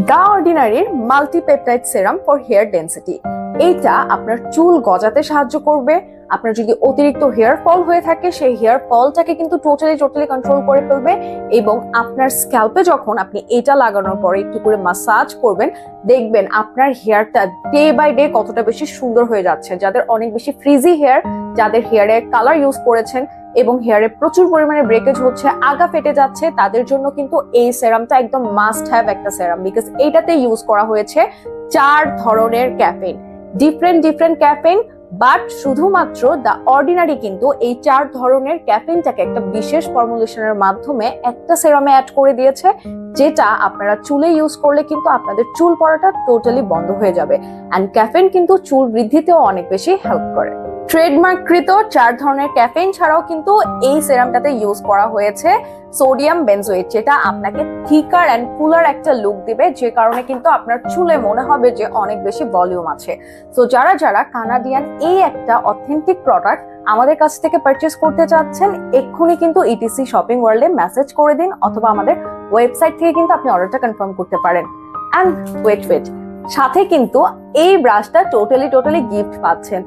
The অর্ডিনারির multipeptide serum for hair density. এইটা আপনার চুল গজাতে সাহায্য করবে। আপনার যদি অতিরিক্ত হেয়ার ফল হয়ে থাকে সেই হেয়ার ফলটাকে কিন্তু টোটালি কন্ট্রোল করে ফেলবে। এবং আপনার স্ক্যাল্পে যখন আপনি এটা লাগানোর পরে একটু করে মাসাজ করবেন, দেখবেন আপনার হেয়ারটা ডে বাই ডে কতটা বেশি সুন্দর হয়ে যাচ্ছে। যাদের অনেক বেশি ফ্রিজি হেয়ার, যাদের হেয়ারে কালার ইউজ করেছেন এবং হেয়ারে প্রচুর পরিমাণে ব্রেকেজ হচ্ছে, আগা ফেটে যাচ্ছে, তাদের জন্য কিন্তু এই সেরামটা একদম মাস্ট হ্যাভ একটা সেরাম। বিকজ এইটাতে ইউজ করা হয়েছে 4 ধরনের ক্যাফেইন, ডিফারেন্ট ক্যাফেইন। বাট শুধুমাত্র দ্য অর্ডিনারি কিন্তু এই 4 ধরনের ক্যাফেইনটাকে একটা বিশেষ ফর্মুলেশনের মাধ্যমে একটা সেরামে অ্যাড করে দিয়েছে, যেটা আপনারা চুলে ইউজ করলে কিন্তু আপনাদের চুল পড়াটা টোটালি বন্ধ হয়ে যাবে। অ্যান্ড ক্যাফেইন কিন্তু চুল বৃদ্ধিতেও অনেক বেশি হেল্প করে। ট্রেডমার্ককৃত 4 ধরনের ক্যাফেইন ছাড়াও কিন্তু এই সেরামটাতে ইউজ করা হয়েছে সোডিয়াম বেনজোয়েট, যেটা আপনাকে থিকার অ্যান্ড ফুলার একটা লুক দিবে, যে কারণে কিন্তু আপনার চুলে মনে হবে যে অনেক বেশি ভলিউম আছে। তো যারা কানাডিয়ান এই একটা অথেন্টিক প্রোডাক্ট আমাদের কাছ থেকে পারচেজ করতে চাচ্ছেন, এক্ষুনি কিন্তু ইটিসি শপিং ওয়ার্ল্ডে মেসেজ করে দিন, অথবা আমাদের ওয়েবসাইট থেকে কিন্তু আপনি অর্ডারটা কনফার্ম করতে পারেন। অ্যান্ড ওয়েট সাথে কিন্তু এই ব্রাশটা টোটালি গিফট পাচ্ছেন।